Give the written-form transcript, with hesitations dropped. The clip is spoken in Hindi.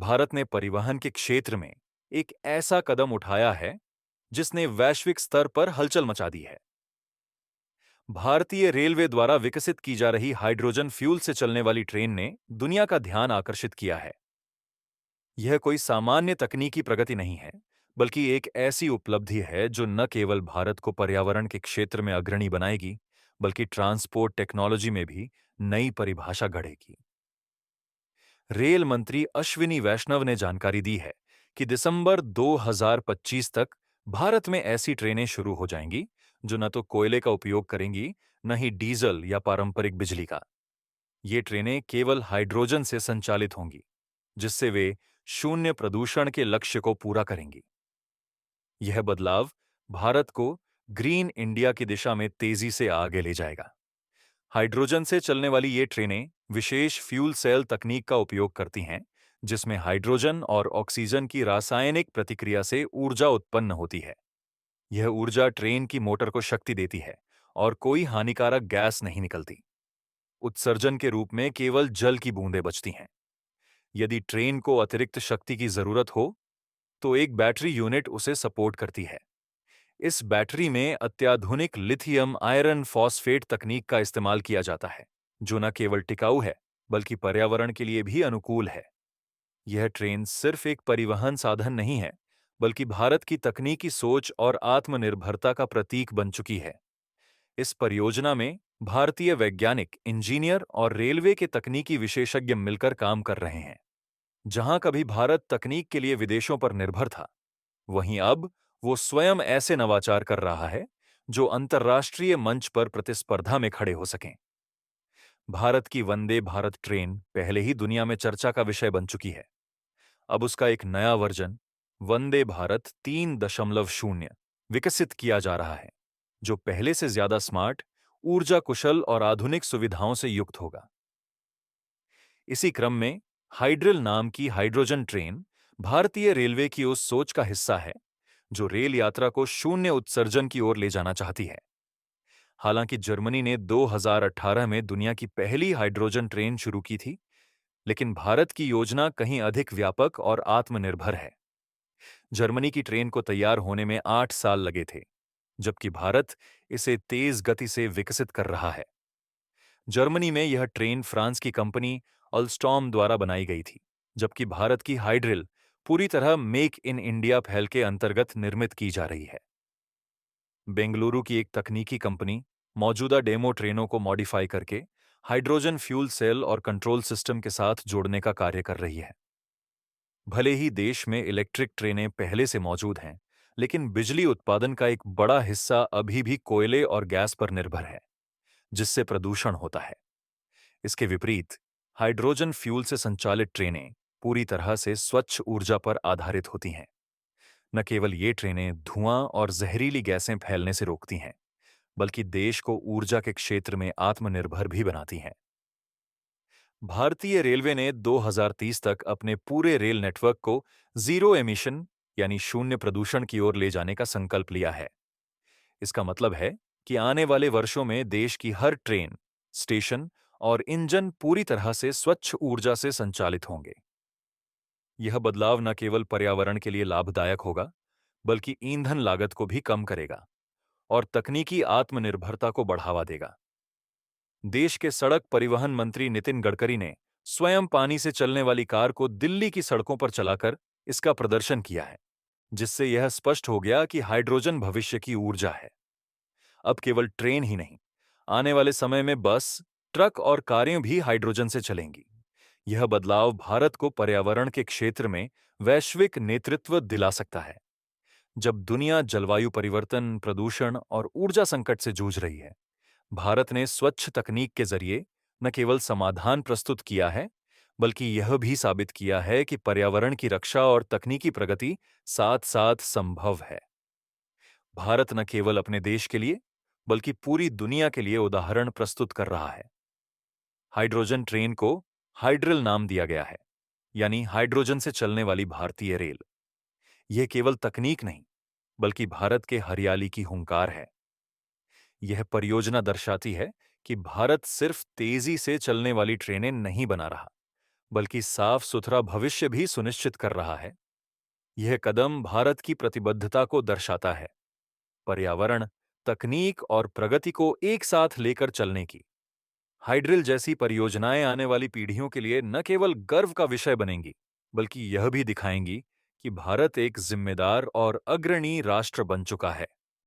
भारत ने परिवहन के क्षेत्र में एक ऐसा कदम उठाया है जिसने वैश्विक स्तर पर हलचल मचा दी है। भारतीय रेलवे द्वारा विकसित की जा रही हाइड्रोजन फ्यूल से चलने वाली ट्रेन ने दुनिया का ध्यान आकर्षित किया है। यह कोई सामान्य तकनीकी प्रगति नहीं है, बल्कि एक ऐसी उपलब्धि है जो न केवल भारत को पर्यावरण के क्षेत्र में अग्रणी बनाएगी, बल्कि ट्रांसपोर्ट टेक्नोलॉजी में भी नई परिभाषा गढ़ेगी। रेल मंत्री अश्विनी वैष्णव ने जानकारी दी है कि दिसंबर 2025 तक भारत में ऐसी ट्रेनें शुरू हो जाएंगी जो न तो कोयले का उपयोग करेंगी, न ही डीजल या पारंपरिक बिजली का। ये ट्रेनें केवल हाइड्रोजन से संचालित होंगी, जिससे वे शून्य प्रदूषण के लक्ष्य को पूरा करेंगी। यह बदलाव भारत को ग्रीन इंडिया की दिशा में तेजी से आगे ले जाएगा। हाइड्रोजन से चलने वाली ये ट्रेनें विशेष फ्यूल सेल तकनीक का उपयोग करती हैं, जिसमें हाइड्रोजन और ऑक्सीजन की रासायनिक प्रतिक्रिया से ऊर्जा उत्पन्न होती है। यह ऊर्जा ट्रेन की मोटर को शक्ति देती है और कोई हानिकारक गैस नहीं निकलती। उत्सर्जन के रूप में केवल जल की बूंदें बचती हैं। यदि ट्रेन को अतिरिक्त शक्ति की जरूरत हो, तो एक बैटरी यूनिट उसे सपोर्ट करती है। इस बैटरी में अत्याधुनिक लिथियम आयरन फॉस्फेट तकनीक का इस्तेमाल किया जाता है, जो न केवल टिकाऊ है, बल्कि पर्यावरण के लिए भी अनुकूल है। यह ट्रेन सिर्फ एक परिवहन साधन नहीं है, बल्कि भारत की तकनीकी सोच और आत्मनिर्भरता का प्रतीक बन चुकी है। इस परियोजना में भारतीय वैज्ञानिक, इंजीनियर और रेलवे के तकनीकी विशेषज्ञ मिलकर काम कर रहे हैं। जहां कभी भारत तकनीक के लिए विदेशों पर निर्भर था, वहीं अब वो स्वयं ऐसे नवाचार कर रहा है जो अंतर्राष्ट्रीय मंच पर प्रतिस्पर्धा में खड़े हो सकें। भारत की वंदे भारत ट्रेन पहले ही दुनिया में चर्चा का विषय बन चुकी है। अब उसका एक नया वर्जन, वंदे भारत 3.0, विकसित किया जा रहा है, जो पहले से ज्यादा स्मार्ट, ऊर्जा कुशल और आधुनिक सुविधाओं से युक्त होगा। इसी क्रम में हाइड्रिल नाम की हाइड्रोजन ट्रेन भारतीय रेलवे की उस सोच का हिस्सा है जो रेल यात्रा को शून्य उत्सर्जन की ओर ले जाना चाहती है। हालांकि जर्मनी ने 2018 में दुनिया की पहली हाइड्रोजन ट्रेन शुरू की थी, लेकिन भारत की योजना कहीं अधिक व्यापक और आत्मनिर्भर है। जर्मनी की ट्रेन को तैयार होने में 8 साल लगे थे, जबकि भारत इसे तेज गति से विकसित कर रहा है। जर्मनी में यह ट्रेन फ्रांस की कंपनी अल्स्टॉम द्वारा बनाई गई थी, जबकि भारत की हाइड्रिल पूरी तरह मेक इन इंडिया पहल के अंतर्गत निर्मित की जा रही है। बेंगलुरु की एक तकनीकी कंपनी मौजूदा डेमो ट्रेनों को मॉडिफाई करके हाइड्रोजन फ्यूल सेल और कंट्रोल सिस्टम के साथ जोड़ने का कार्य कर रही है। भले ही देश में इलेक्ट्रिक ट्रेनें पहले से मौजूद हैं, लेकिन बिजली उत्पादन का एक बड़ा हिस्सा अभी भी कोयले और गैस पर निर्भर है, जिससे प्रदूषण होता है। इसके विपरीत हाइड्रोजन फ्यूल से संचालित ट्रेनें पूरी तरह से स्वच्छ ऊर्जा पर आधारित होती हैं। न केवल ये ट्रेनें धुआं और जहरीली गैसें फैलने से रोकती हैं, बल्कि देश को ऊर्जा के क्षेत्र में आत्मनिर्भर भी बनाती हैं। भारतीय रेलवे ने 2030 तक अपने पूरे रेल नेटवर्क को जीरो एमिशन यानी शून्य प्रदूषण की ओर ले जाने का संकल्प लिया है। इसका मतलब है कि आने वाले वर्षों में देश की हर ट्रेन, स्टेशन और इंजन पूरी तरह से स्वच्छ ऊर्जा से संचालित होंगे। यह बदलाव न केवल पर्यावरण के लिए लाभदायक होगा, बल्कि ईंधन लागत को भी कम करेगा और तकनीकी आत्मनिर्भरता को बढ़ावा देगा। देश के सड़क परिवहन मंत्री नितिन गडकरी ने स्वयं पानी से चलने वाली कार को दिल्ली की सड़कों पर चलाकर इसका प्रदर्शन किया है, जिससे यह स्पष्ट हो गया कि हाइड्रोजन भविष्य की ऊर्जा है। अब केवल ट्रेन ही नहीं, आने वाले समय में बस, ट्रक और कारें भी हाइड्रोजन से चलेंगी। यह बदलाव भारत को पर्यावरण के क्षेत्र में वैश्विक नेतृत्व दिला सकता है। जब दुनिया जलवायु परिवर्तन, प्रदूषण और ऊर्जा संकट से जूझ रही है, भारत ने स्वच्छ तकनीक के जरिए न केवल समाधान प्रस्तुत किया है, बल्कि यह भी साबित किया है कि पर्यावरण की रक्षा और तकनीकी प्रगति साथ-साथ संभव है। भारत न केवल अपने देश के लिए, बल्कि पूरी दुनिया के लिए उदाहरण प्रस्तुत कर रहा है। हाइड्रोजन ट्रेन को हाइड्रिल नाम दिया गया है, यानी हाइड्रोजन से चलने वाली भारतीय रेल। यह केवल तकनीक नहीं, बल्कि भारत के हरियाली की हुंकार है। यह परियोजना दर्शाती है कि भारत सिर्फ तेजी से चलने वाली ट्रेनें नहीं बना रहा, बल्कि साफ सुथरा भविष्य भी सुनिश्चित कर रहा है। यह कदम भारत की प्रतिबद्धता को दर्शाता है, पर्यावरण, तकनीक और प्रगति को एक साथ लेकर चलने की। हाइड्रिल जैसी परियोजनाएं आने वाली पीढ़ियों के लिए न केवल गर्व का विषय बनेंगी, बल्कि यह भी दिखाएंगी कि भारत एक जिम्मेदार और अग्रणी राष्ट्र बन चुका है।